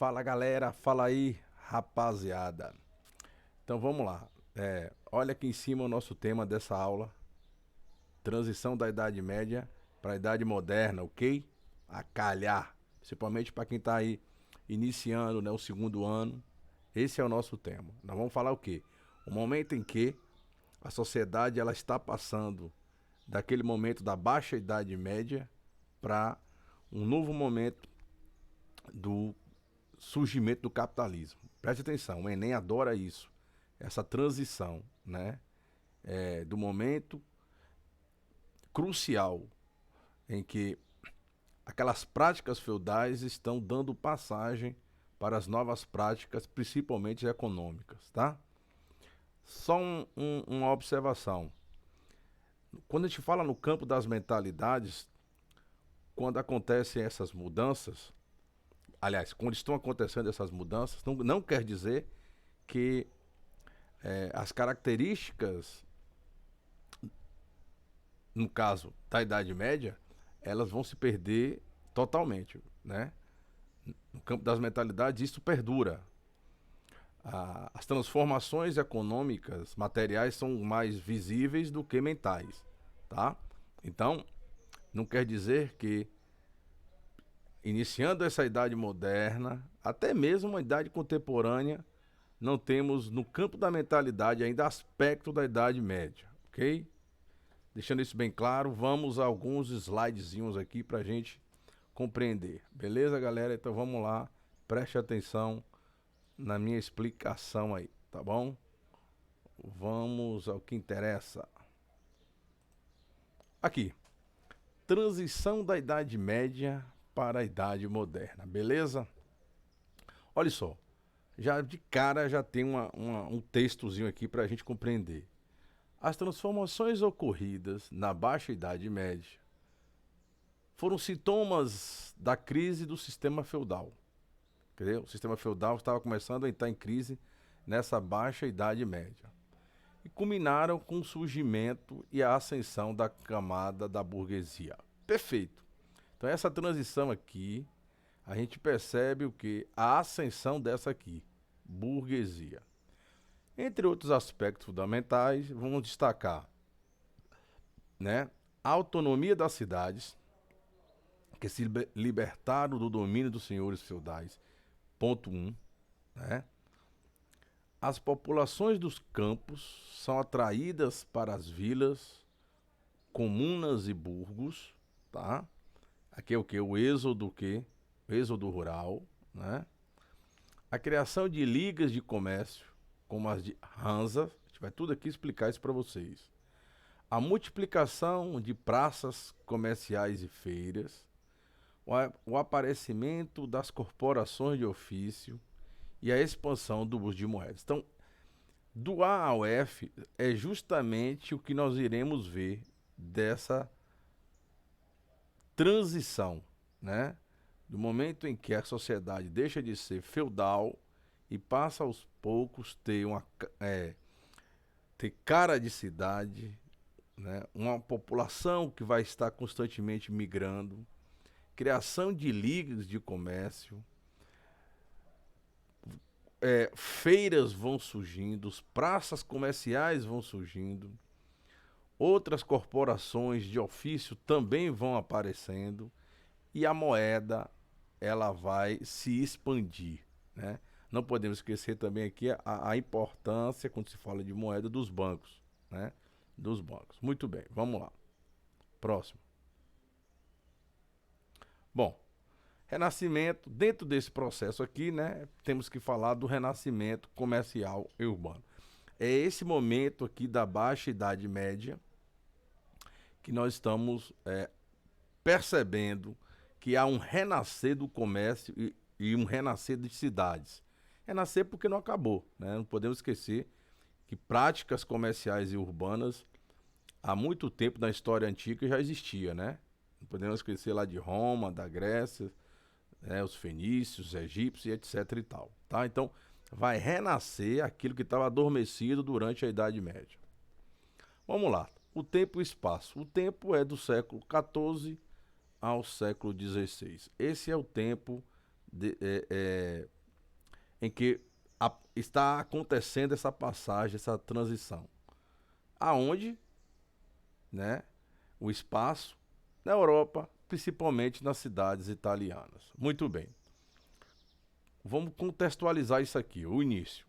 Fala galera, fala aí rapaziada. Então vamos lá. Olha aqui em cima o nosso tema dessa aula: transição da Idade Média para a Idade Moderna, ok? A calhar, principalmente para quem está aí iniciando, né, o segundo ano. Esse é o nosso tema. Nós vamos falar o quê? O momento em que a sociedade ela está passando daquele momento da baixa Idade Média para um novo momento do surgimento do capitalismo. Preste atenção, o Enem adora isso, essa transição, né? Do momento crucial em que aquelas práticas feudais estão dando passagem para as novas práticas, principalmente econômicas, tá? Só uma observação. Quando a gente fala no campo das mentalidades, quando acontecem essas mudanças, aliás, quando estão acontecendo essas mudanças, não quer dizer que as características, no caso da Idade Média, elas vão se perder totalmente, né? No campo das mentalidades isso perdura. As transformações econômicas, materiais são mais visíveis do que mentais, tá? Então, não quer dizer que iniciando essa idade moderna, até mesmo uma idade contemporânea, não temos no campo da mentalidade ainda aspecto da Idade Média, ok? Deixando isso bem claro, vamos a alguns slidezinhos aqui para a gente compreender. Beleza, galera? Então vamos lá, preste atenção na minha explicação aí, tá bom? Vamos ao que interessa. Aqui, transição da Idade Média para a Idade Moderna, beleza? Olha só, já de cara já tem um textozinho aqui para a gente compreender. As transformações ocorridas na Baixa Idade Média foram sintomas da crise do sistema feudal. Entendeu? O sistema feudal estava começando a entrar em crise nessa Baixa Idade Média. E culminaram com o surgimento e a ascensão da camada da burguesia. Perfeito. Então essa transição aqui, a gente percebe o que? A ascensão dessa aqui, burguesia. Entre outros aspectos fundamentais, vamos destacar, né, a autonomia das cidades, que se libertaram do domínio dos senhores feudais. Ponto 1. Né? As populações dos campos são atraídas para as vilas, comunas e burgos. Tá? Aqui é o que? O êxodo, o êxodo rural. Né? A criação de ligas de comércio, como as de Hansa. A gente vai tudo aqui explicar isso para vocês. A multiplicação de praças comerciais e feiras, o aparecimento das corporações de ofício e a expansão do uso de moedas. Então, do A ao F é justamente o que nós iremos ver dessa transição, né? Do momento em que a sociedade deixa de ser feudal e passa aos poucos ter cara de cidade, né? Uma população que vai estar constantemente migrando, criação de ligas de comércio, feiras vão surgindo, praças comerciais vão surgindo, outras corporações de ofício também vão aparecendo e a moeda ela vai se expandir, né? Não podemos esquecer também aqui a importância, quando se fala de moeda, dos bancos, né? Dos bancos. Muito bem, vamos lá. Próximo. Bom, Renascimento, dentro desse processo aqui, né, temos que falar do renascimento comercial e urbano. É esse momento aqui da Baixa Idade Média que nós estamos percebendo que há um renascer do comércio e um renascer de cidades. Renascer porque não acabou, né? Não podemos esquecer que práticas comerciais e urbanas há muito tempo na história antiga já existia, né? Não podemos esquecer lá de Roma, da Grécia, né, os fenícios, os egípcios e etc e tal, tá? Então, vai renascer aquilo que estava adormecido durante a Idade Média. Vamos lá, o tempo e o espaço. O tempo é do século XIV ao século XVI. Esse é o tempo de- é, é, em que está acontecendo essa passagem, essa transição. Aonde, né, o espaço na Europa, principalmente nas cidades italianas. Muito bem. Vamos contextualizar isso aqui, o início.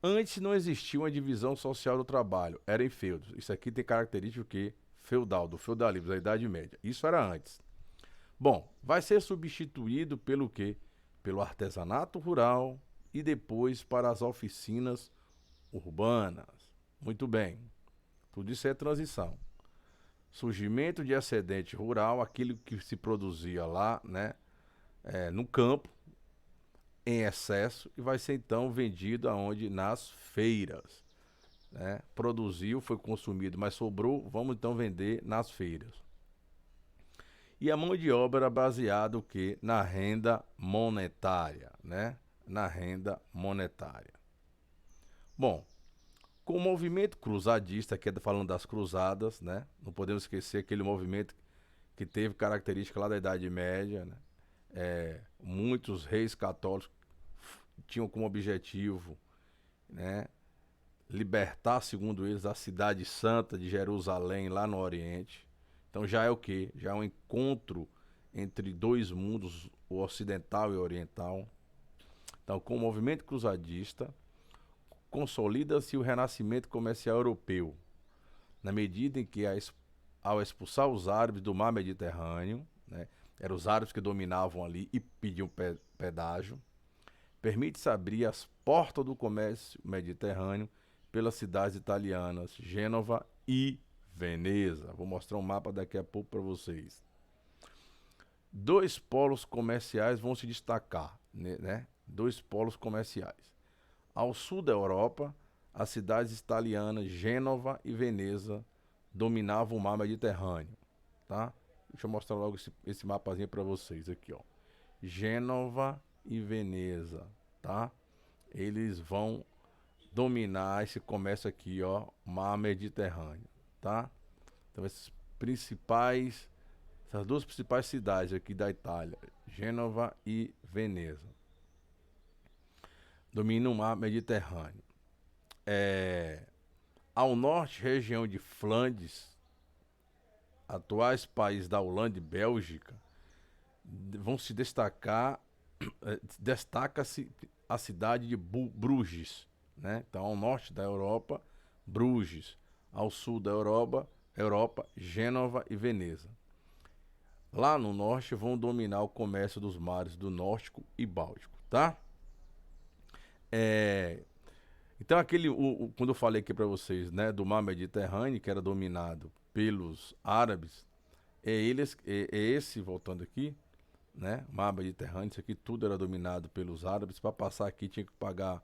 Antes não existia uma divisão social do trabalho, era em feudos. Isso aqui tem característica o quê? Feudal, do feudalismo, da Idade Média. Isso era antes. Bom, vai ser substituído pelo quê? Pelo artesanato rural e depois para as oficinas urbanas. Muito bem. Tudo isso é transição. Surgimento de excedente rural, aquilo que se produzia lá, né, no campo, em excesso, e vai ser então vendido aonde? Nas feiras. Né? Produziu, foi consumido, mas sobrou, vamos então vender nas feiras. E a mão de obra era baseada o quê? Na renda monetária, né? Na renda monetária. Bom, com o movimento cruzadista, que é falando das cruzadas, né? Não podemos esquecer aquele movimento que teve característica lá da Idade Média, né? Muitos reis católicos tinham como objetivo, né, libertar, segundo eles, a cidade santa de Jerusalém, lá no Oriente. Então já é o quê? Já é um encontro entre dois mundos, o ocidental e o oriental. Então, com o movimento cruzadista, consolida-se o renascimento comercial europeu, na medida em que, ao expulsar os árabes do mar Mediterrâneo, né, eram os árabes que dominavam ali e pediam pedágio, permite-se abrir as portas do comércio mediterrâneo pelas cidades italianas Gênova e Veneza. Vou mostrar um mapa daqui a pouco para vocês. Dois polos comerciais vão se destacar, né? Dois polos comerciais. Ao sul da Europa, as cidades italianas Gênova e Veneza dominavam o mar Mediterrâneo, tá? Deixa eu mostrar logo esse mapazinho para vocês aqui, ó. Gênova e Veneza, tá? Eles vão dominar esse comércio aqui, ó, mar Mediterrâneo, tá? Então essas duas principais cidades aqui da Itália, Gênova e Veneza, dominam o mar Mediterrâneo. Ao norte, região de Flandres, atuais países da Holanda e Bélgica, vão se destacar, destaca-se a cidade de Bruges, né? Então, ao norte da Europa, Bruges, ao sul da Europa, Gênova e Veneza. Lá no norte vão dominar o comércio dos mares do Nórdico e Báltico, tá? Então quando eu falei aqui para vocês, né, do mar Mediterrâneo, que era dominado pelos árabes, esse, voltando aqui, né, mar Mediterrâneo, isso aqui tudo era dominado pelos árabes. Para passar aqui tinha que pagar,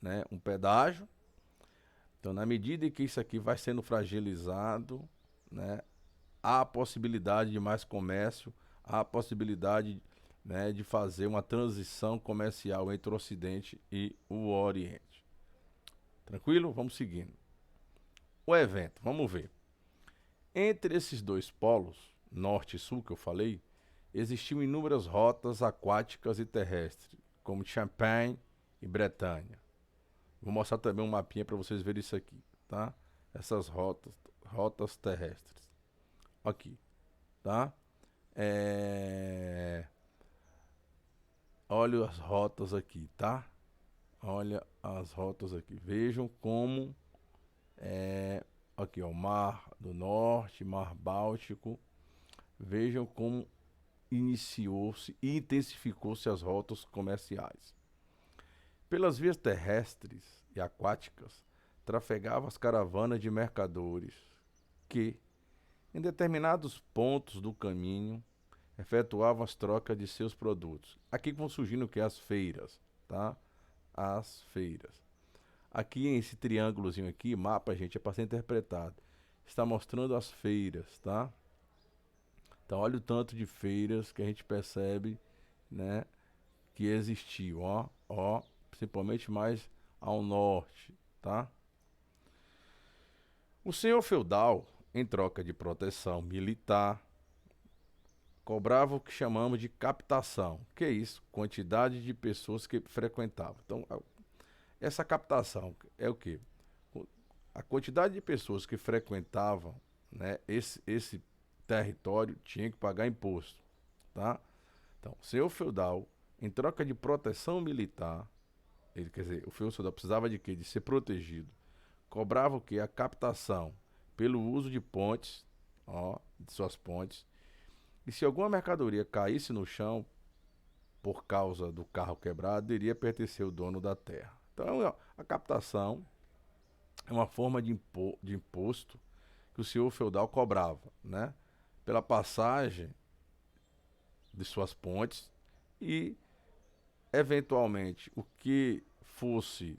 né, um pedágio. Então, na medida em que isso aqui vai sendo fragilizado, né, há a possibilidade de mais comércio, há a possibilidade, né, de fazer uma transição comercial entre o Ocidente e o Oriente. Tranquilo? Vamos seguindo. O evento, vamos ver. Entre esses dois polos, norte e sul que eu falei, existiam inúmeras rotas aquáticas e terrestres, como Champagne e Bretanha. Vou mostrar também um mapinha para vocês verem isso aqui, tá? Essas rotas terrestres. Aqui, tá? Olha as rotas aqui, tá? Olha as rotas aqui. Vejam como aqui, ó, Mar do Norte, Mar Báltico. Vejam como iniciou-se e intensificou-se as rotas comerciais. Pelas vias terrestres e aquáticas, trafegavam as caravanas de mercadores que, em determinados pontos do caminho, efetuavam as trocas de seus produtos. Aqui vão surgindo o que? As feiras, tá? As feiras. Aqui esse triângulozinho aqui, mapa, gente, é para ser interpretado. Está mostrando as feiras, tá? Então olha o tanto de feiras que a gente percebe, né, que existiu, ó, principalmente mais ao norte, tá? O senhor feudal, em troca de proteção militar, cobrava o que chamamos de captação. Que é isso? Quantidade de pessoas que frequentavam. Então, essa captação é o quê? A quantidade de pessoas que frequentavam, né, esse território tinha que pagar imposto, tá? Então, o senhor feudal, em troca de proteção militar, quer dizer, o senhor feudal precisava de quê? De ser protegido. Cobrava o quê? A captação pelo uso de pontes, ó, de suas pontes. E se alguma mercadoria caísse no chão por causa do carro quebrado, iria pertencer ao dono da terra. Então, a captação é uma forma de imposto que o senhor feudal cobrava, né? Pela passagem de suas pontes e, eventualmente, o que fosse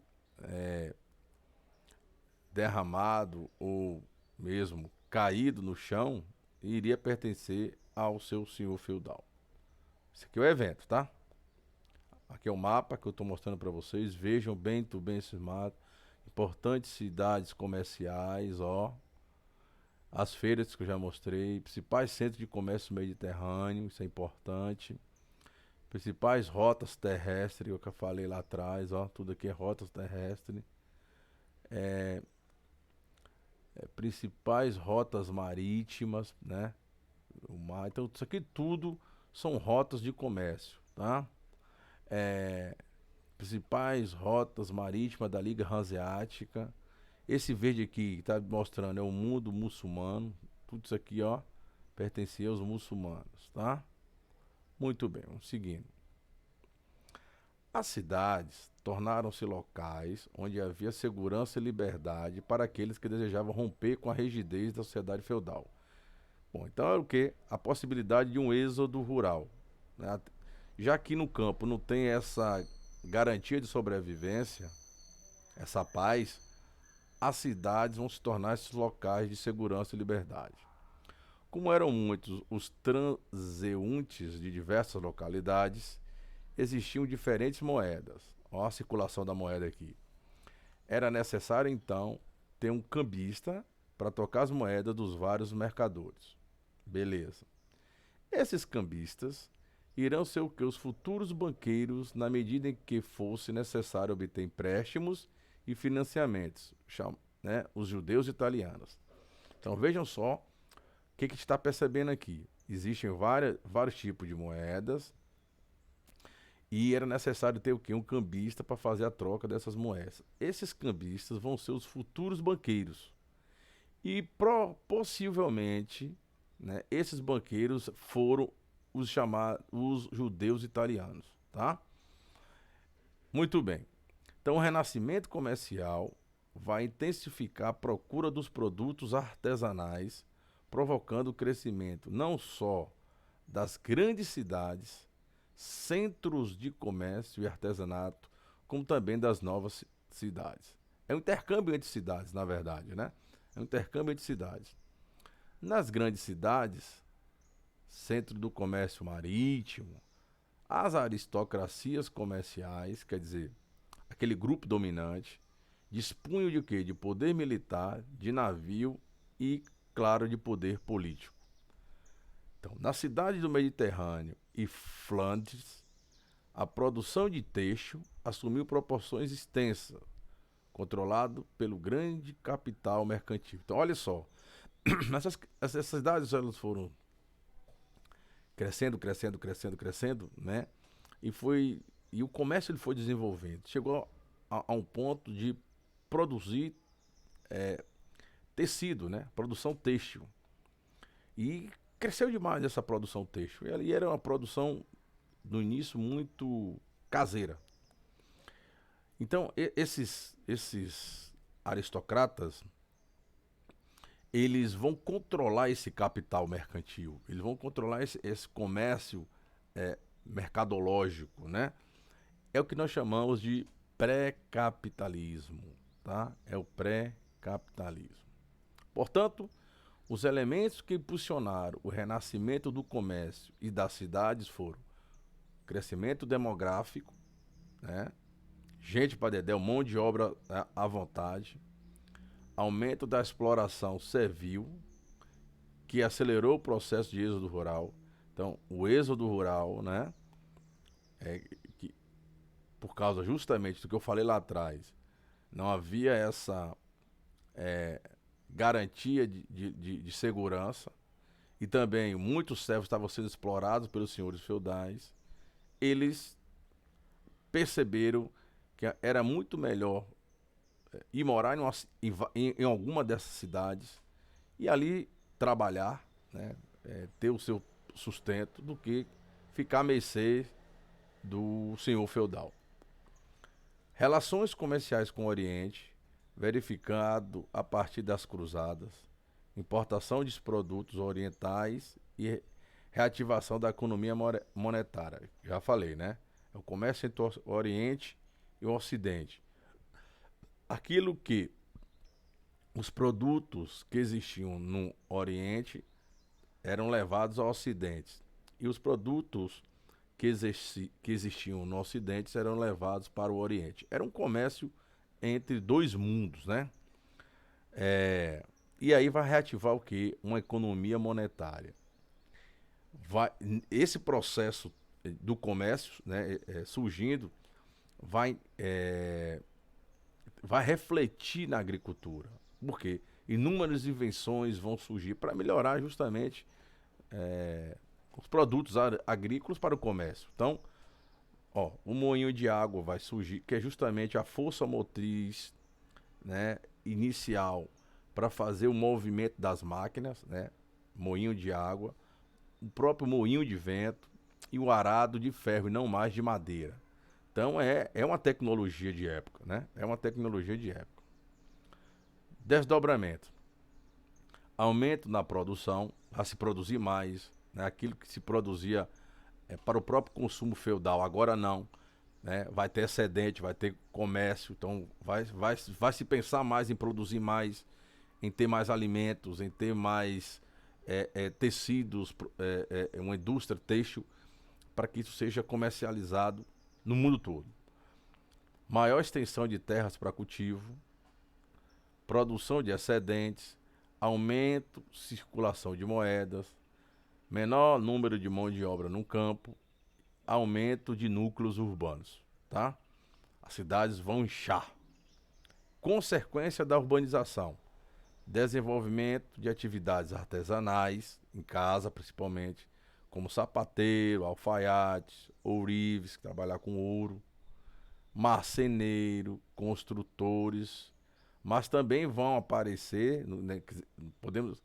derramado ou mesmo caído no chão iria pertencer ao seu senhor feudal. Esse aqui é o evento, tá? Aqui é o mapa que eu estou mostrando para vocês. Vejam bem, tudo bem cismado. Importantes cidades comerciais, ó. As feiras que eu já mostrei. Principais centros de comércio mediterrâneo, isso é importante. Principais rotas terrestres, o que eu falei lá atrás, ó. Tudo aqui é rotas terrestres. Principais rotas marítimas, né? O mar. Então, isso aqui tudo são rotas de comércio, tá? Principais rotas marítimas da Liga Hanseática. Esse verde aqui que está mostrando é o mundo muçulmano. Tudo isso aqui, ó, pertencia aos muçulmanos, tá? Muito bem, vamos seguindo. As cidades tornaram-se locais onde havia segurança e liberdade para aqueles que desejavam romper com a rigidez da sociedade feudal. Bom, então é o que? A possibilidade de um êxodo rural, né? Já que no campo não tem essa garantia de sobrevivência, essa paz, as cidades vão se tornar esses locais de segurança e liberdade. Como eram muitos os transeuntes de diversas localidades, existiam diferentes moedas. Olha a circulação da moeda aqui. Era necessário, então, ter um cambista para trocar as moedas dos vários mercadores. Beleza. Esses cambistas irão ser o que? Os futuros banqueiros, na medida em que fosse necessário obter empréstimos e financiamentos, né? Os judeus italianos. Então vejam só o que a gente está percebendo aqui. Existem vários tipos de moedas e era necessário ter o quê? Um cambista para fazer a troca dessas moedas. Esses cambistas vão ser os futuros banqueiros. E possivelmente, né, esses banqueiros foram os chamados os judeus italianos, tá? Muito bem. Então, o renascimento comercial vai intensificar a procura dos produtos artesanais, provocando o crescimento não só das grandes cidades, centros de comércio e artesanato, como também das novas cidades. É um intercâmbio entre cidades, na verdade, né? É um intercâmbio entre cidades. Nas grandes cidades, centro do comércio marítimo, as aristocracias comerciais, quer dizer, aquele grupo dominante, dispunham de quê? De poder militar, de navio e, claro, de poder político. Então, na cidade do Mediterrâneo e Flandres, a produção de têxtil assumiu proporções extensas, controlado pelo grande capital mercantil. Então, olha só, essas cidades elas foram crescendo, né? E o comércio ele foi desenvolvendo. Chegou a um ponto de produzir tecido, né? Produção têxtil. E cresceu demais essa produção têxtil. E era uma produção, no início, muito caseira. Então, esses aristocratas, eles vão controlar esse capital mercantil, eles vão controlar esse comércio mercadológico, né? É o que nós chamamos de pré-capitalismo, tá? É o pré-capitalismo. Portanto, os elementos que impulsionaram o renascimento do comércio e das cidades foram crescimento demográfico, né? Gente para dedéu, mão de obra à vontade, aumento da exploração servil, que acelerou o processo de êxodo rural. Então, o êxodo rural, né, é que por causa justamente do que eu falei lá atrás, não havia essa garantia de segurança e também muitos servos estavam sendo explorados pelos senhores feudais. Eles perceberam que era muito melhor ir morar em alguma dessas cidades e ali trabalhar, né, ter o seu sustento, do que ficar à mercê do senhor feudal. Relações comerciais com o Oriente, verificado a partir das cruzadas, importação de produtos orientais e reativação da economia monetária. Já falei, né? É o comércio entre o Oriente e o Ocidente. Aquilo que os produtos que existiam no Oriente eram levados ao Ocidente. E os produtos que existiam no Ocidente eram levados para o Oriente. Era um comércio entre dois mundos, né? E aí vai reativar o quê? Uma economia monetária. Esse processo do comércio, né, surgindo, vai, vai refletir na agricultura. Por quê? Inúmeras invenções vão surgir para melhorar justamente os produtos agrícolas para o comércio. Então, ó, o moinho de água vai surgir, que é justamente a força motriz, né, inicial para fazer o movimento das máquinas, né? Moinho de água, o próprio moinho de vento e o arado de ferro e não mais de madeira. Então é uma tecnologia de época, né? É uma tecnologia de época. Desdobramento. Aumento na produção, a se produzir mais, né? Aquilo que se produzia para o próprio consumo feudal, agora não, né? Vai ter excedente, vai ter comércio, então vai se pensar mais em produzir mais, em ter mais alimentos, em ter mais tecidos, uma indústria têxtil, para que isso seja comercializado no mundo todo. Maior extensão de terras para cultivo, produção de excedentes, aumento, circulação de moedas, menor número de mão de obra no campo, aumento de núcleos urbanos, tá? As cidades vão inchar. Consequência da urbanização: desenvolvimento de atividades artesanais, em casa principalmente, como sapateiro, alfaiate, ourives, que trabalhar com ouro, marceneiro, construtores, mas também vão aparecer, né, podemos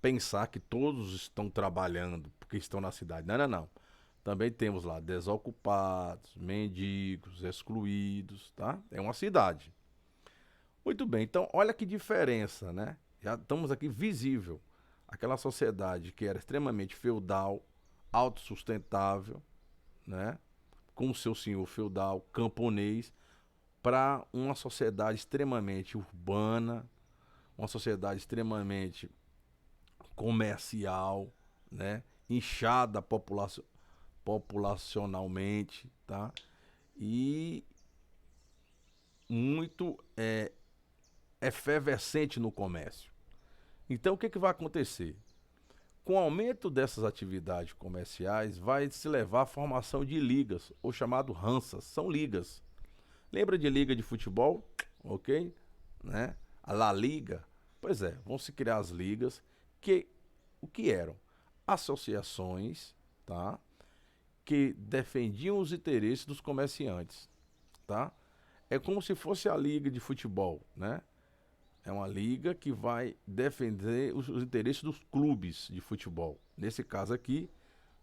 pensar que todos estão trabalhando porque estão na cidade. Não, não, não. Também temos lá desocupados, mendigos, excluídos, tá? É uma cidade. Muito bem, então olha que diferença, né? Já estamos aqui visível. Aquela sociedade que era extremamente feudal, autossustentável, né? Com o seu senhor feudal, camponês, para uma sociedade extremamente urbana, uma sociedade extremamente comercial, né? Inchada populacionalmente, tá? E muito efervescente no comércio. Então, o que vai acontecer? Com o aumento dessas atividades comerciais, vai se levar à formação de ligas, ou chamado ranças, são ligas. Lembra de liga de futebol? Ok? Né? A La Liga? Pois é, vão se criar as ligas, que o que eram? Associações, tá? Que defendiam os interesses dos comerciantes, tá? É como se fosse a liga de futebol, né? É uma liga que vai defender os interesses dos clubes de futebol. Nesse caso aqui,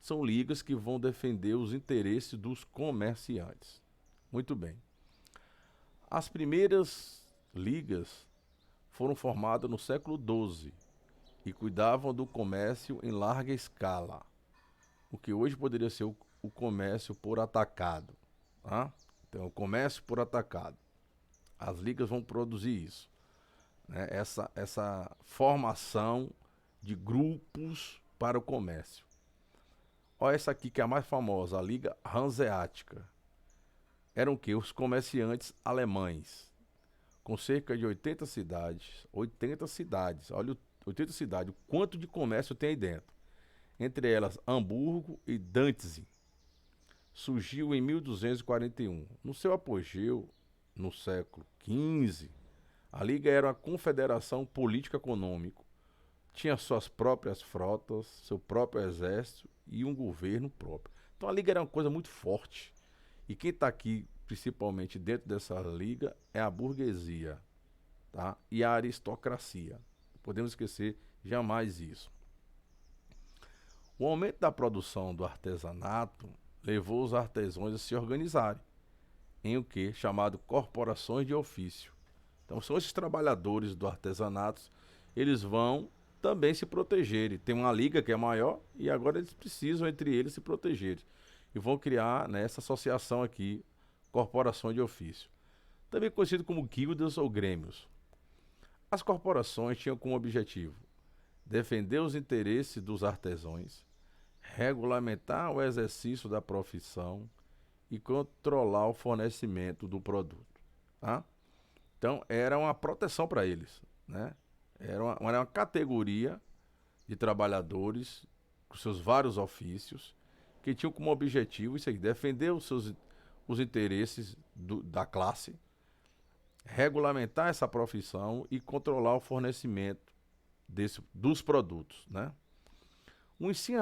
são ligas que vão defender os interesses dos comerciantes. Muito bem. As primeiras ligas foram formadas no século XII e cuidavam do comércio em larga escala, o que hoje poderia ser o comércio por atacado. Tá? Então, o comércio por atacado. As ligas vão produzir isso. Né? Essa formação de grupos para o comércio. Olha essa aqui que é a mais famosa, a Liga Hanseática. Eram o quê? Os comerciantes alemães, com cerca de 80 cidades. 80 cidades, olha, 80 cidades, o quanto de comércio tem aí dentro. entre elas Hamburgo e Danzig, surgiu em 1241. No seu apogeu, no século XV, a Liga era uma confederação político-econômica, tinha suas próprias frotas, seu próprio exército e um governo próprio. Então a Liga era uma coisa muito forte. E quem está aqui, principalmente dentro dessa Liga, é a burguesia, tá? E a aristocracia. Não podemos esquecer jamais isso. O aumento da produção do artesanato levou os artesãos a se organizarem em o que? Chamado corporações de ofício. Então são esses trabalhadores do artesanato, eles vão também se protegerem. Tem uma liga que é maior e agora eles precisam entre eles se protegerem. E vão criar, né, essa associação aqui, corporações de ofício. Também conhecido como guildas ou grêmios. As corporações tinham como objetivo defender os interesses dos artesãos, regulamentar o exercício da profissão e controlar o fornecimento do produto, tá? Então, era uma proteção para eles, né? Era uma categoria de trabalhadores com seus vários ofícios que tinham como objetivo isso aí, defender os interesses da classe, regulamentar essa profissão e controlar o fornecimento dos produtos, né? O ensino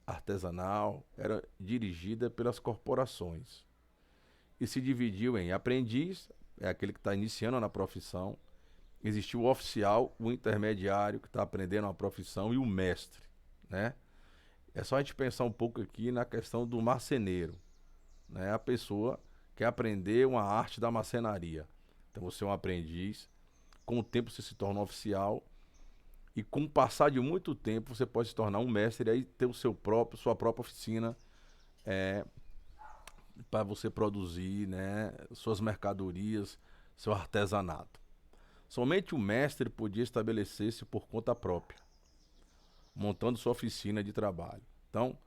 artesanal era dirigida pelas corporações e se dividiu em aprendiz, é aquele que está iniciando na profissão, existiu o oficial, o intermediário que está aprendendo a profissão e o mestre, né? É só a gente pensar um pouco aqui na questão do marceneiro, né? A pessoa que aprendeu uma arte da marcenaria. Então você é um aprendiz, com o tempo você se torna um oficial e com o passar de muito tempo você pode se tornar um mestre e aí ter sua própria oficina para você produzir, né, suas mercadorias, seu artesanato. Somente o mestre podia estabelecer-se por conta própria, montando sua oficina de trabalho. Então,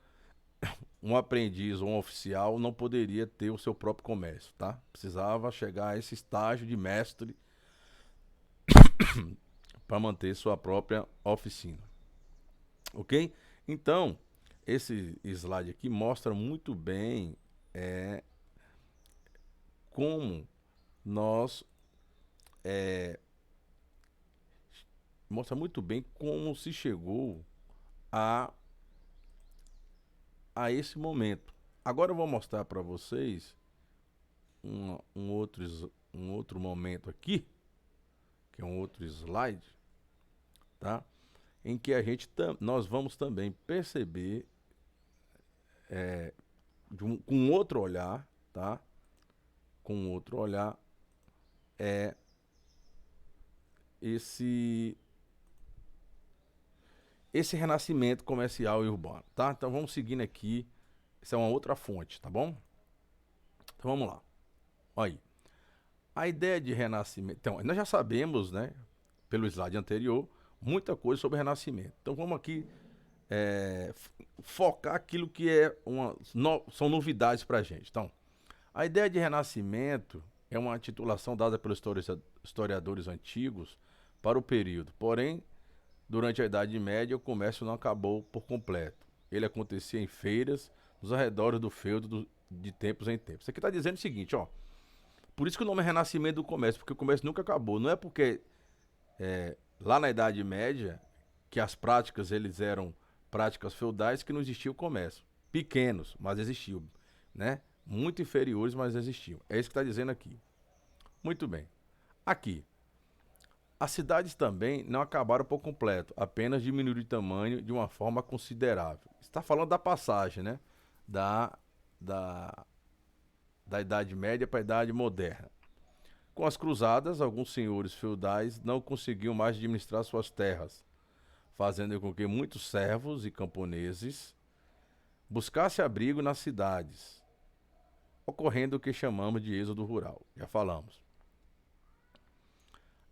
um aprendiz ou um oficial não poderia ter o seu próprio comércio, tá? Precisava chegar a esse estágio de mestre para manter sua própria oficina, ok? Então, esse slide aqui mostra muito bem como nós mostra muito bem como se chegou a esse momento. Agora eu vou mostrar para vocês um outro momento aqui, que é um outro slide, tá? Em que nós vamos também perceber com outro olhar, tá? Com outro olhar, esse renascimento comercial e urbano, tá? Então vamos seguindo aqui. Essa é uma outra fonte, tá bom? Então vamos lá. Olha aí. A ideia de renascimento. Então, nós já sabemos, né, pelo slide anterior, muita coisa sobre renascimento. Então vamos aqui focar aquilo que são novidades para a gente. Então, a ideia de renascimento é uma titulação dada pelos historiadores antigos para o período. Porém, durante a Idade Média, o comércio não acabou por completo. Ele acontecia em feiras, nos arredores do feudo, de tempos em tempos. Isso aqui está dizendo o seguinte, ó. Por isso que o nome é Renascimento do Comércio, porque o comércio nunca acabou. Não é porque lá na Idade Média, que as práticas eles eram práticas feudais, que não existia o comércio. Pequenos, mas existiam, né? Muito inferiores, mas existiam. É isso que está dizendo aqui. Muito bem. Aqui. As cidades também não acabaram por completo, apenas diminuíram de tamanho de uma forma considerável. Está falando da passagem, né? Da Idade Média para a Idade Moderna. Com as cruzadas, alguns senhores feudais não conseguiam mais administrar suas terras, fazendo com que muitos servos e camponeses buscassem abrigo nas cidades, ocorrendo o que chamamos de êxodo rural. Já falamos.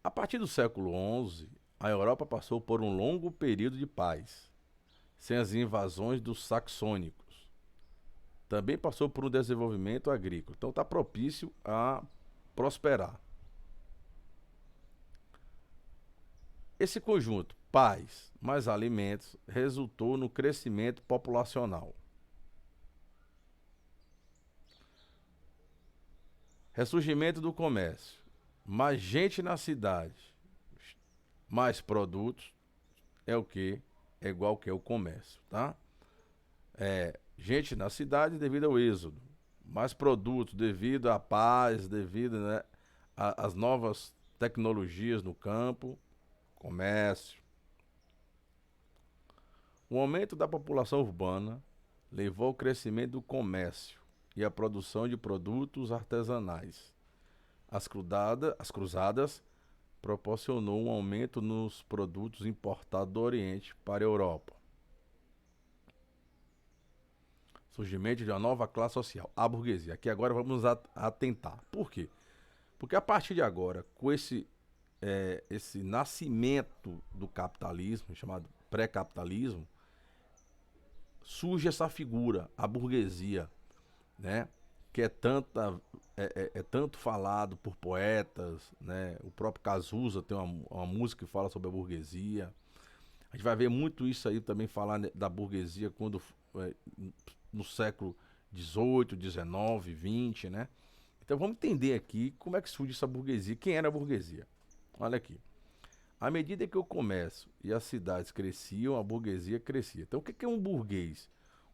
A partir do século XI, a Europa passou por um longo período de paz, sem as invasões dos saxônicos. Também passou por um desenvolvimento agrícola. Então está propício a prosperar. Esse conjunto paz, mais alimentos, resultou no crescimento populacional. Ressurgimento do comércio, mais gente na cidade, mais produtos, é o que? É igual ao que é o comércio, tá? Gente na cidade devido ao êxodo, mais produtos devido à paz, devido, né, às novas tecnologias no campo, comércio. O aumento da população urbana levou ao crescimento do comércio e à produção de produtos artesanais. As cruzadas proporcionou um aumento nos produtos importados do Oriente para a Europa. Surgimento de uma nova classe social, a burguesia. Aqui agora vamos atentar. Por quê? Porque a partir de agora, com esse nascimento do capitalismo, chamado pré-capitalismo, surge essa figura, a burguesia, né? Que é tanto falado por poetas, né? O próprio Cazuza tem uma música que fala sobre a burguesia. A gente vai ver muito isso aí também falar, né, da burguesia quando no século XVIII, XIX, XX, né? Então vamos entender aqui como é que surge essa burguesia. Quem era a burguesia? Olha aqui. À medida que o comércio e as cidades cresciam, a burguesia crescia. Então o que é um burguês?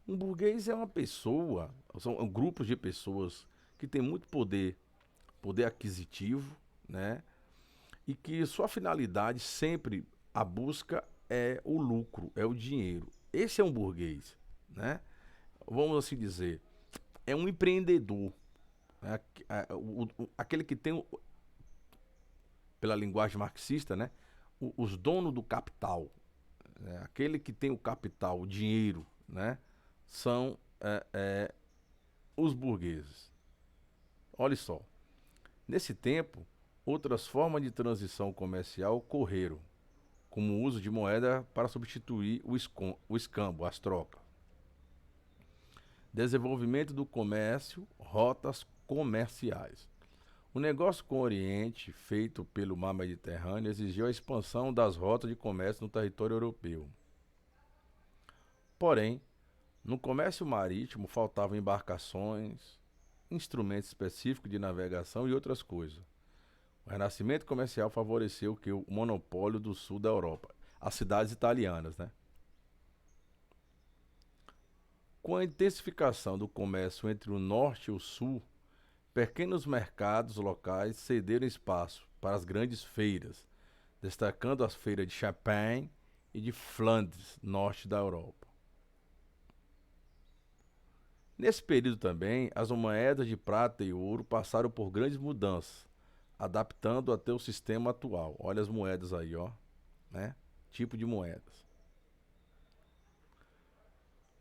Um burguês é uma pessoa, são grupos de pessoas que têm muito poder aquisitivo, né? E que sua finalidade sempre, a busca é o lucro, é o dinheiro. Esse é um burguês, né? Vamos assim dizer, é um empreendedor, né? Aquele que tem, pela linguagem marxista, né? Os donos do capital, né? Aquele que tem o capital, o dinheiro, né? São os burgueses. Olha só, nesse tempo, outras formas de transição comercial ocorreram, como o uso de moeda para substituir o escambo, as trocas. Desenvolvimento do comércio, rotas comerciais. O negócio com o Oriente, feito pelo mar Mediterrâneo, exigiu a expansão das rotas de comércio no território europeu. Porém, no comércio marítimo faltavam embarcações, instrumentos específicos de navegação e outras coisas. O renascimento comercial favoreceu o monopólio do sul da Europa, as cidades italianas, né? Com a intensificação do comércio entre o norte e o sul, pequenos mercados locais cederam espaço para as grandes feiras, destacando as feiras de Champagne e de Flandres, norte da Europa. Nesse período também, as moedas de prata e ouro passaram por grandes mudanças, adaptando até o sistema atual. Olha as moedas aí, ó, né? Tipo de moedas.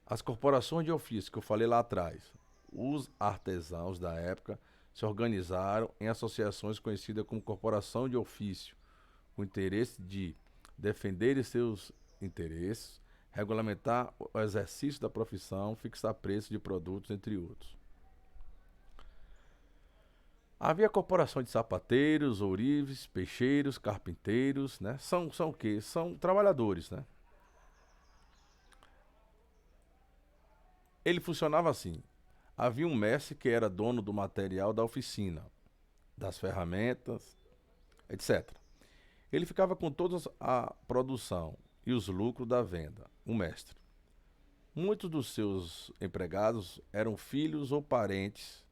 As corporações de ofício que eu falei lá atrás, os artesãos da época se organizaram em associações conhecidas como corporação de ofício, com o interesse de defender seus interesses, regulamentar o exercício da profissão, fixar preços de produtos, entre outros. Havia corporação de sapateiros, ourives, peixeiros, carpinteiros, né? São o quê? São trabalhadores, né? Ele funcionava assim. Havia um mestre que era dono do material da oficina, das ferramentas, etc. Ele ficava com toda a produção e os lucros da venda, o mestre. Muitos dos seus empregados eram filhos ou parentes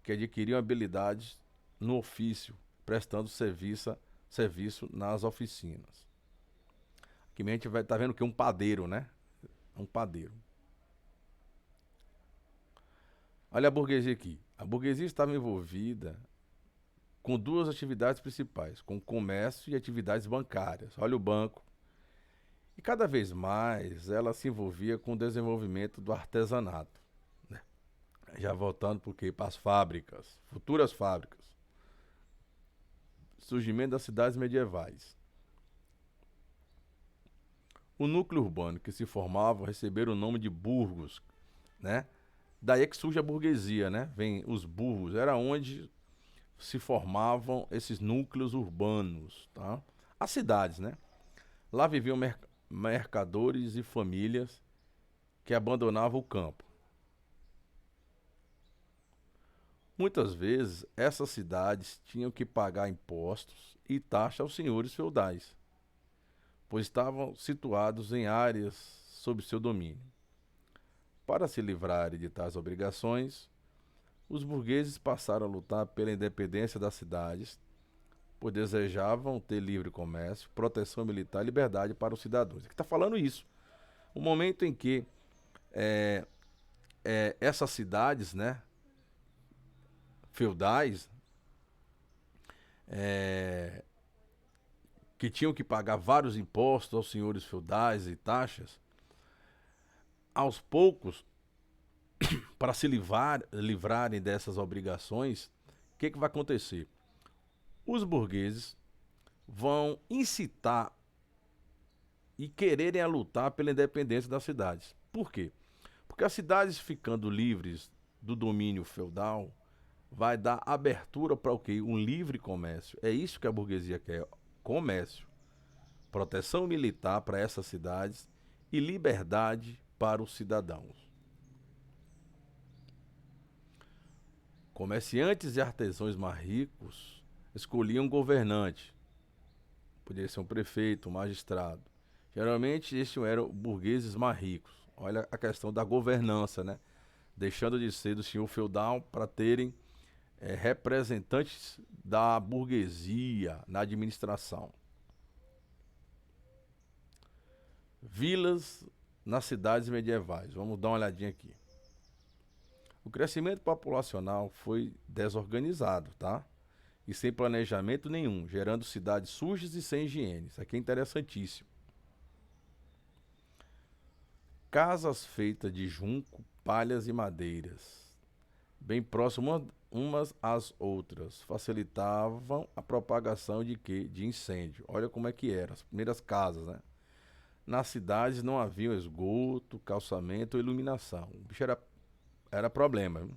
que adquiriam habilidades no ofício, prestando serviço nas oficinas. Aqui a gente vai estar vendo que é um padeiro, né? Um padeiro. Olha a burguesia aqui. A burguesia estava envolvida com duas atividades principais, com comércio e atividades bancárias. Olha o banco. E cada vez mais ela se envolvia com o desenvolvimento do artesanato, né? Já voltando para as fábricas, futuras fábricas. Surgimento das cidades medievais. O núcleo urbano que se formava receberam o nome de burgos, né? Daí é que surge a burguesia, né? Vem os burgos, era onde se formavam esses núcleos urbanos, tá? As cidades, né? Lá viviam mercadores e famílias que abandonavam o campo. Muitas vezes, essas cidades tinham que pagar impostos e taxas aos senhores feudais, pois estavam situados em áreas sob seu domínio. Para se livrarem de tais obrigações, os burgueses passaram a lutar pela independência das cidades, pois desejavam ter livre comércio, proteção militar e liberdade para os cidadãos. Aqui está falando isso. O momento em que é, essas cidades, né, feudais, é, que tinham que pagar vários impostos aos senhores feudais e taxas, aos poucos, para se livrarem dessas obrigações, o que vai acontecer? Os burgueses vão incitar e quererem a lutar pela independência das cidades. Por quê? Porque as cidades ficando livres do domínio feudal vai dar abertura para o quê? Um livre comércio. É isso que a burguesia quer: comércio, proteção militar para essas cidades e liberdade para os cidadãos. Comerciantes e artesãos mais ricos escolhiam um governante. Poderia ser um prefeito, um magistrado. Geralmente estes eram burgueses mais ricos. Olha a questão da governança, né? Deixando de ser do senhor feudal para terem representantes da burguesia na administração. Vilas nas cidades medievais. Vamos dar uma olhadinha aqui. O crescimento populacional foi desorganizado, tá? E sem planejamento nenhum, gerando cidades sujas e sem higiene. Isso aqui é interessantíssimo. Casas feitas de junco, palhas e madeiras, bem próximas umas às outras, facilitavam a propagação de quê? De incêndio. Olha como é que eram as primeiras casas, né? Nas cidades não havia esgoto, calçamento ou iluminação. O bicho era problema, viu?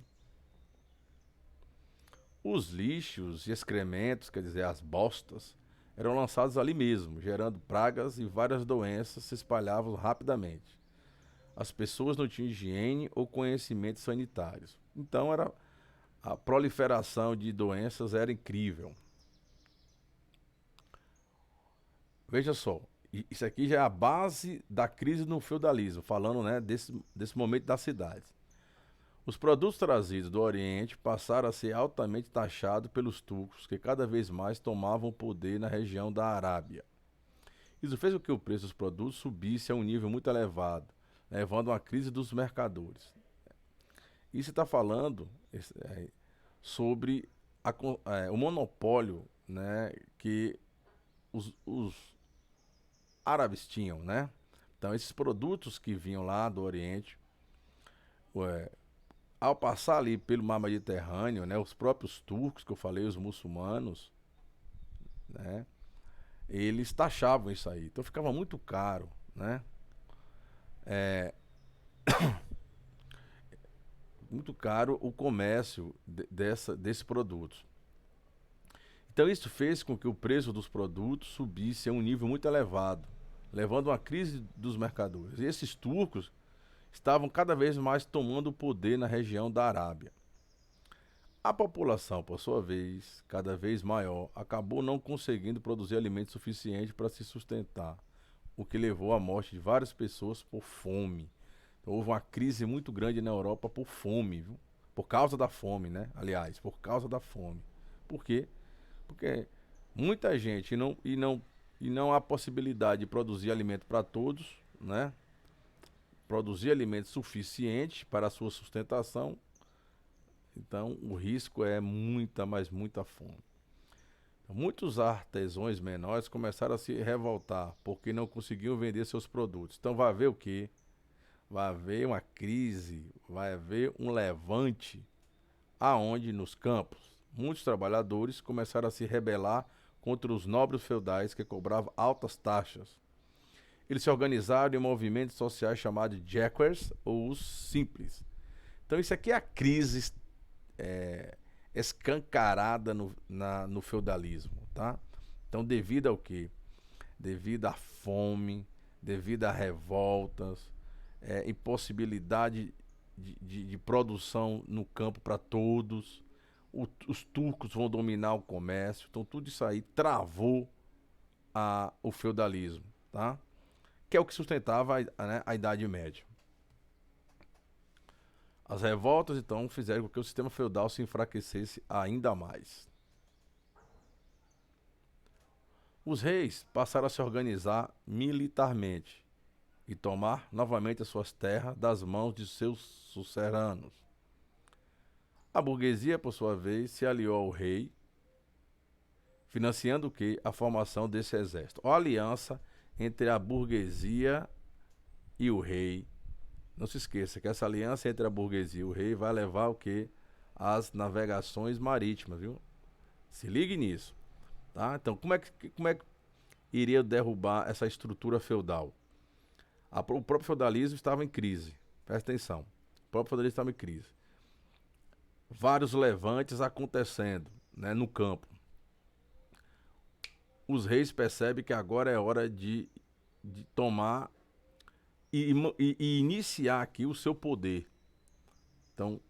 Os lixos e excrementos, quer dizer, as bostas, eram lançados ali mesmo, gerando pragas e várias doenças se espalhavam rapidamente. As pessoas não tinham higiene ou conhecimentos sanitários. Então a proliferação de doenças era incrível. Veja só, isso aqui já é a base da crise no feudalismo, falando, né, desse momento das cidades. Os produtos trazidos do Oriente passaram a ser altamente taxados pelos turcos, que cada vez mais tomavam poder na região da Arábia. Isso fez com que o preço dos produtos subisse a um nível muito elevado, levando a uma crise dos mercadores. Isso está falando sobre o monopólio, né, que os árabes tinham, né? Então, esses produtos que vinham lá do Oriente, ao passar ali pelo mar Mediterrâneo, né, os próprios turcos, que eu falei, os muçulmanos, né, eles taxavam isso aí. Então, ficava muito caro, né? Muito caro o comércio desses produtos. Então, isso fez com que o preço dos produtos subisse a um nível muito elevado, levando a uma crise dos mercadores. E esses turcos estavam cada vez mais tomando o poder na região da Arábia. A população, por sua vez, cada vez maior, acabou não conseguindo produzir alimento suficiente para se sustentar, o que levou à morte de várias pessoas por fome. Então, houve uma crise muito grande na Europa por fome, viu? Por causa da fome, né? Aliás, por causa da fome. Por quê? Porque muita gente e não há possibilidade de produzir alimento para todos, né? Produzir alimento suficiente para a sua sustentação. Então, o risco é muita, mas muita fome. Muitos artesãos menores começaram a se revoltar porque não conseguiam vender seus produtos. Então, vai haver o quê? Vai haver uma crise, vai haver um levante, aonde nos campos muitos trabalhadores começaram a se rebelar contra os nobres feudais que cobravam altas taxas. Eles se organizaram em movimentos sociais chamados de Jaquers ou os Simples. Então isso aqui é a crise escancarada no feudalismo, tá? Então devido ao quê? devido à fome, devido a revoltas, impossibilidade de produção no campo para todos. Os turcos vão dominar o comércio, então tudo isso aí travou o feudalismo, tá? Que é o que sustentava né, a Idade Média. As revoltas, então, fizeram com que o sistema feudal se enfraquecesse ainda mais. Os reis passaram a se organizar militarmente e tomar novamente as suas terras das mãos de seus suceranos. A burguesia, por sua vez, se aliou ao rei, financiando o quê? A formação desse exército. A aliança entre a burguesia e o rei. Não se esqueça que essa aliança entre a burguesia e o rei vai levar o quê? As navegações marítimas, viu? Se ligue nisso, tá? Então, como é que iria derrubar essa estrutura feudal? O próprio feudalismo estava em crise. Presta atenção. O próprio feudalismo estava em crise. Vários levantes acontecendo, né, no campo. Os reis percebem que agora é hora de tomar e iniciar aqui o seu poder. Então,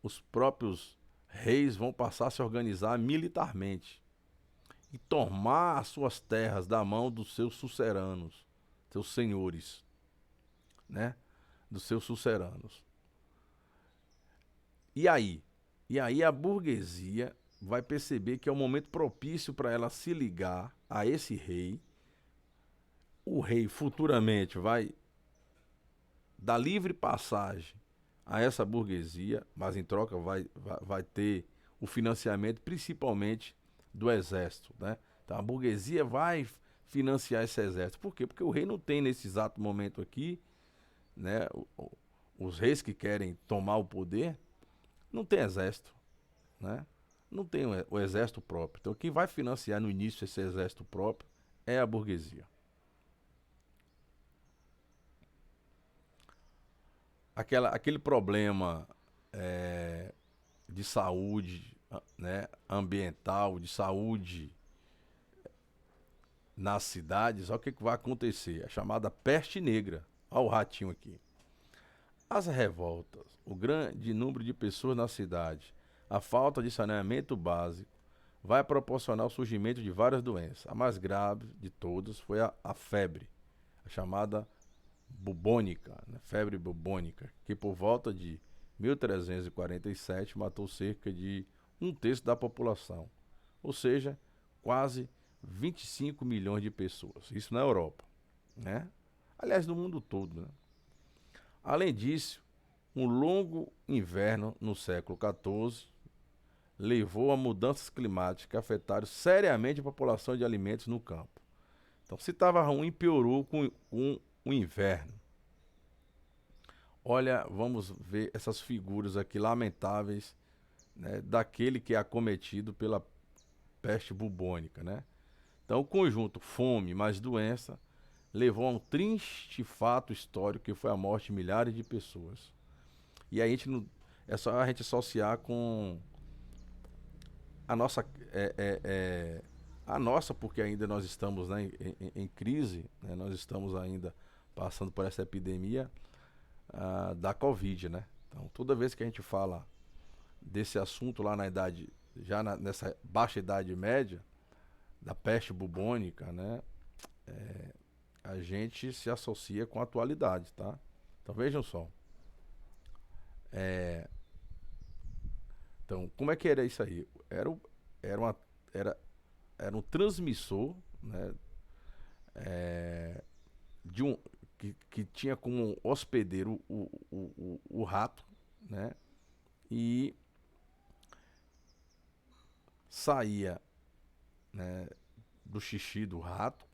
os próprios reis vão passar a se organizar militarmente e tomar as suas terras da mão dos seus suceranos, seus senhores, né? Dos seus suceranos. E aí? E aí a burguesia vai perceber que é o momento propício para ela se ligar a esse rei. O rei futuramente vai dar livre passagem a essa burguesia, mas em troca vai ter o financiamento principalmente do exército, né? Então a burguesia vai financiar esse exército. Por quê? Porque o rei não tem nesse exato momento aqui, né? Os reis que querem tomar o poder não tem exército, né? Não tem o exército próprio. Então quem vai financiar no início esse exército próprio é a burguesia. Aquele problema de saúde, né, ambiental, de saúde nas cidades, olha o que vai acontecer. A chamada peste negra. Olha o ratinho aqui. As revoltas, o grande número de pessoas na cidade, a falta de saneamento básico, vai proporcionar o surgimento de várias doenças. A mais grave de todas foi a febre, a chamada bubônica, né? Febre bubônica, que por volta de 1347 matou cerca de um terço da população, ou seja, quase 25 milhões de pessoas. Isso na Europa, né? Aliás, no mundo todo, né? Além disso, um longo inverno no século XIV levou a mudanças climáticas que afetaram seriamente a população de alimentos no campo. Então, se estava ruim, piorou com o inverno. Olha, vamos ver essas figuras aqui lamentáveis, né, daquele que é acometido pela peste bubônica, né? Então, o conjunto fome mais doença levou a um triste fato histórico que foi a morte de milhares de pessoas. E a gente não, é só a gente associar com a nossa a nossa, porque ainda nós estamos, né, em crise, né, nós estamos ainda passando por essa epidemia da Covid, né? Então, toda vez que a gente fala desse assunto lá na idade, nessa baixa idade média, da peste bubônica, né? A gente se associa com a atualidade, tá? Então vejam só. Então, como é que era isso aí? Era, uma, era, era um transmissor, né? De que tinha como hospedeiro o rato, né? E saía, né, do xixi do rato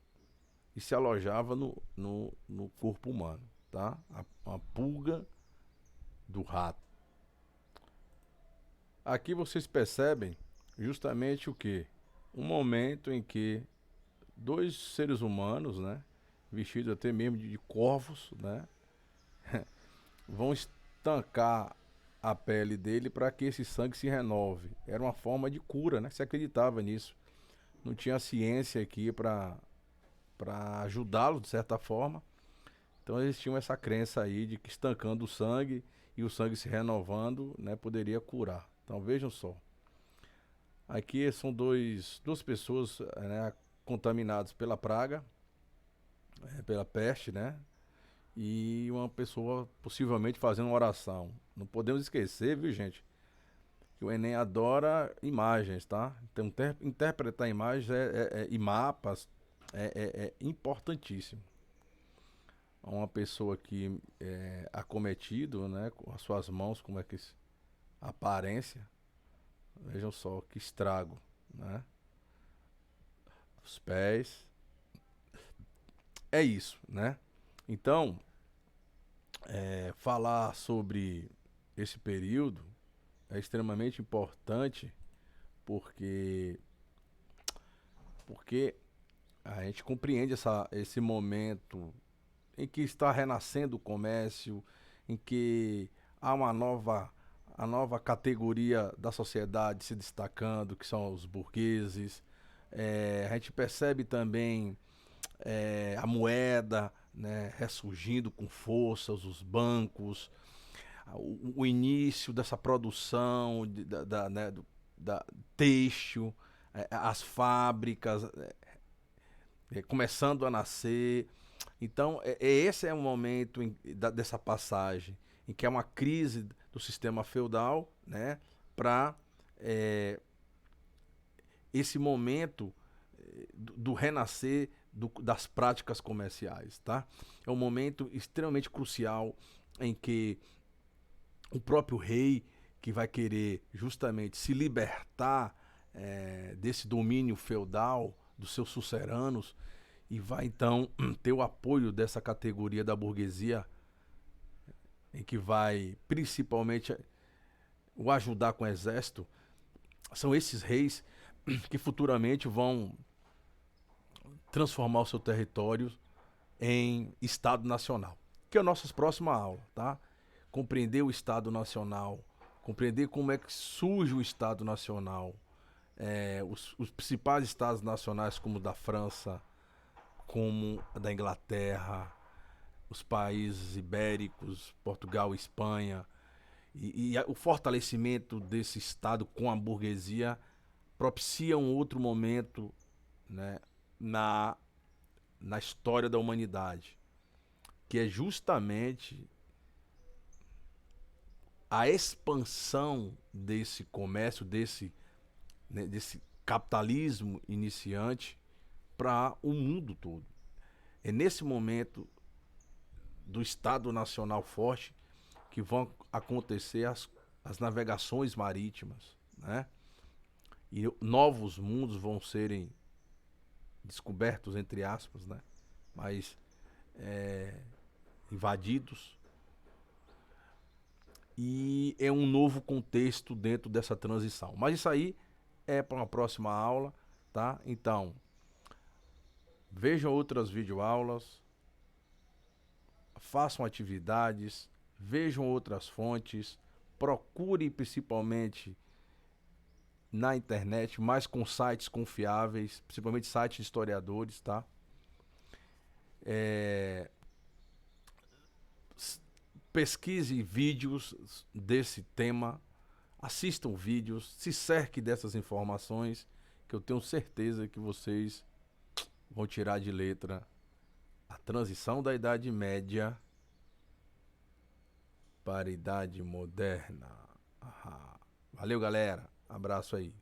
e se alojava no corpo humano, tá? A pulga do rato. Aqui vocês percebem justamente o que? Um momento em que dois seres humanos, né, vestidos até mesmo de corvos, né, vão estancar a pele dele para que esse sangue se renove. Era uma forma de cura, né? Se acreditava nisso. Não tinha ciência aqui para para ajudá-los de certa forma. Então eles tinham essa crença aí de que estancando o sangue e o sangue se renovando, né, poderia curar. Então vejam só. Aqui são duas pessoas, né, contaminadas pela praga, pela peste, né? E uma pessoa possivelmente fazendo uma oração. Não podemos esquecer, viu, gente, que o Enem adora imagens, tá? Então interpretar imagens e mapas é importantíssimo. Uma pessoa que é acometido, né, com as suas mãos, como é que a aparência, vejam só que estrago, né? Os pés, é isso, né? Então, falar sobre esse período é extremamente importante porque porque a gente compreende esse momento em que está renascendo o comércio, em que há a nova categoria da sociedade se destacando, que são os burgueses. A gente percebe também a moeda, né, ressurgindo com forças, os bancos, o início dessa produção né, da têxtil, as fábricas começando a nascer. Então, esse é um momento dessa passagem, em que é uma crise do sistema feudal, né, para esse momento do renascer das práticas comerciais, tá? É um momento extremamente crucial em que o próprio rei, que vai querer justamente se libertar desse domínio feudal dos seus suceranos, e vai então ter o apoio dessa categoria da burguesia, em que vai principalmente o ajudar com o exército. São esses reis que futuramente vão transformar o seu território em Estado Nacional, que é a nossa próxima aula, tá? Compreender o Estado Nacional, compreender como é que surge o Estado Nacional, os principais Estados Nacionais como o da França, como a da Inglaterra, os países ibéricos, Portugal, Espanha, e o fortalecimento desse Estado com a burguesia propicia um outro momento, né, na história da humanidade, que é justamente a expansão desse comércio, desse capitalismo iniciante para o mundo todo. É nesse momento do Estado Nacional forte que vão acontecer as navegações marítimas, né? E novos mundos vão serem descobertos, entre aspas, né? Mas invadidos. E é um novo contexto dentro dessa transição. Mas isso aí é para uma próxima aula, tá? Então, vejam outras videoaulas, façam atividades, vejam outras fontes, procure principalmente na internet, mais com sites confiáveis, principalmente sites de historiadores, tá? Pesquise vídeos desse tema, assistam vídeos, se cerque dessas informações, que eu tenho certeza que vocês vão tirar de letra a transição da Idade Média para a Idade Moderna. Valeu, galera. Abraço aí.